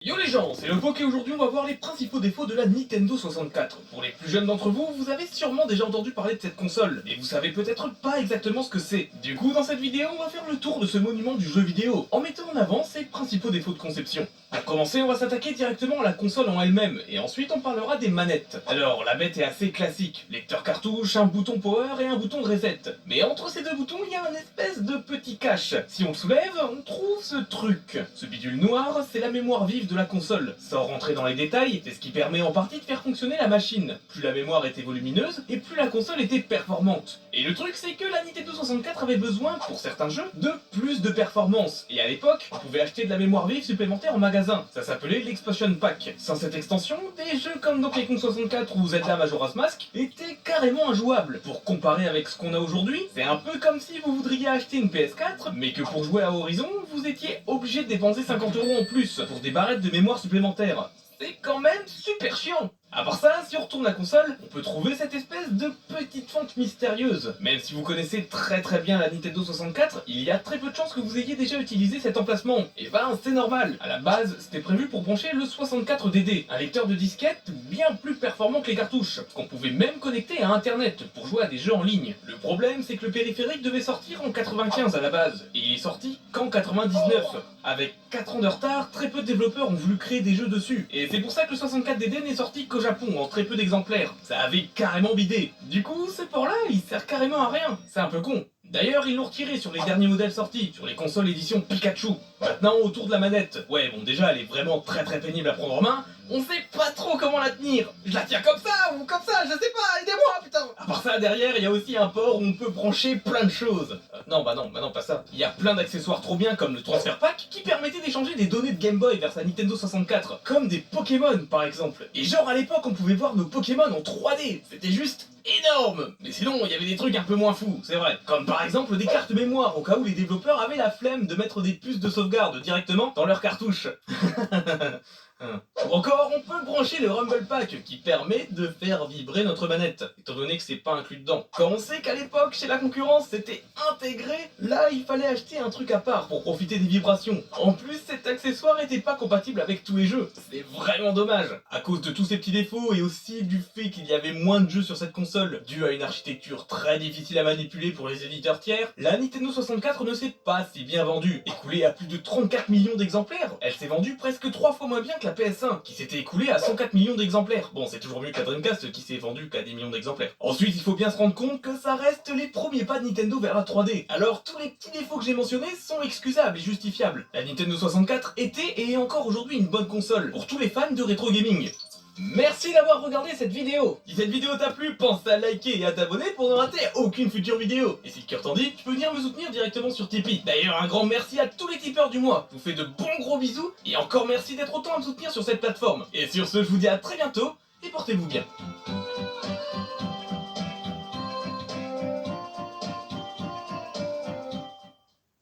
Yo les gens, c'est le Poké. Aujourd'hui on va voir les principaux défauts de la Nintendo 64. Pour les plus jeunes d'entre vous, vous avez sûrement déjà entendu parler de cette console, mais vous savez peut-être pas exactement ce que c'est. Du coup dans cette vidéo on va faire le tour de ce monument du jeu vidéo, en mettant en avant ses principaux défauts de conception. Pour commencer on va s'attaquer directement à la console en elle-même, et ensuite on parlera des manettes. Alors la bête est assez classique, lecteur cartouche, un bouton power et un bouton de reset. Mais entre ces deux boutons il y a un espèce de petit cache. Si on le soulève, on trouve ce truc. Ce bidule noir, c'est la mémoire vive de la console. Sans rentrer dans les détails, c'est ce qui permet en partie de faire fonctionner la machine. Plus la mémoire était volumineuse, et plus la console était performante. Et le truc c'est que la Nintendo 64 avait besoin, pour certains jeux, de plus de performance. Et à l'époque, on pouvait acheter de la mémoire vive supplémentaire en magasin. Ça s'appelait l'Expansion Pack. Sans cette extension, des jeux comme Donkey Kong 64 ou Zelda Majora's Mask étaient carrément injouables. Pour comparer avec ce qu'on a aujourd'hui, c'est un peu comme si vous voudriez acheter une PS4, mais que pour jouer à Horizon, vous étiez obligé de dépenser 50 € en plus pour des barrettes de mémoire supplémentaires. C'est quand même super chiant. À part ça, si on retourne la console, on peut trouver cette espèce de petite fente mystérieuse. Même si vous connaissez très bien la Nintendo 64, il y a très peu de chances que vous ayez déjà utilisé cet emplacement. Et ben c'est normal, à la base c'était prévu pour brancher le 64DD, un lecteur de disquette bien plus performant que les cartouches, qu'on pouvait même connecter à internet pour jouer à des jeux en ligne. Le problème c'est que le périphérique devait sortir en 95 à la base, et il est sorti qu'en 99. Avec 4 ans de retard, très peu de développeurs ont voulu créer des jeux dessus, et c'est pour ça que le 64DD n'est sorti qu'au Japon en très peu d'exemplaires. Ça avait carrément bidé. Du coup, ce port-là, il sert carrément à rien. C'est un peu con. D'ailleurs, ils l'ont retiré sur les derniers modèles sortis, sur les consoles édition Pikachu. Maintenant, autour de la manette. Ouais, bon, déjà, elle est vraiment très pénible à prendre en main. On sait pas trop comment la tenir. Je la tiens comme ça ou comme ça, je sais pas, aidez-moi, putain. À part ça, derrière, il y a aussi un port où on peut brancher plein de choses. Non, pas ça. Il y a plein d'accessoires trop bien comme le Transfer Pack qui permettait d'échanger des données de Game Boy vers sa Nintendo 64, comme des Pokémon par exemple. Et genre à l'époque, on pouvait voir nos Pokémon en 3D. C'était juste énorme. Mais sinon, il y avait des trucs un peu moins fous, c'est vrai. Comme par exemple des cartes mémoire, au cas où les développeurs avaient la flemme de mettre des puces de sauvegarde directement dans leurs cartouches. Ou encore, on peut brancher le Rumble Pack qui permet de faire vibrer notre manette, étant donné que c'est pas inclus dedans. Quand on sait qu'à l'époque, chez la concurrence, c'était intégré, là il fallait acheter un truc à part pour profiter des vibrations. En plus, cet accessoire était pas compatible avec tous les jeux. C'est vraiment dommage. À cause de tous ces petits défauts et aussi du fait qu'il y avait moins de jeux sur cette console, dû à une architecture très difficile à manipuler pour les éditeurs tiers, la Nintendo 64 ne s'est pas si bien vendue. Écoulée à plus de 34 millions d'exemplaires, elle s'est vendue presque 3 fois moins bien que la PS1, qui s'était écoulée à 104 millions d'exemplaires. Bon, c'est toujours mieux que la Dreamcast qui s'est vendue qu'à des millions d'exemplaires. Ensuite, il faut bien se rendre compte que ça reste les premiers pas de Nintendo vers la 3D. Alors, tous les petits défauts que j'ai mentionnés sont excusables et justifiables. La Nintendo 64 était et est encore aujourd'hui une bonne console pour tous les fans de rétro gaming. Merci d'avoir regardé cette vidéo. Si cette vidéo t'a plu, pense à liker et à t'abonner pour ne rater aucune future vidéo. Et si le cœur t'en dit, tu peux venir me soutenir directement sur Tipeee. D'ailleurs, un grand merci à tous les tipeurs du mois. Je vous fais de bons gros bisous et encore merci d'être autant à me soutenir sur cette plateforme. Et sur ce, je vous dis à très bientôt et portez-vous bien.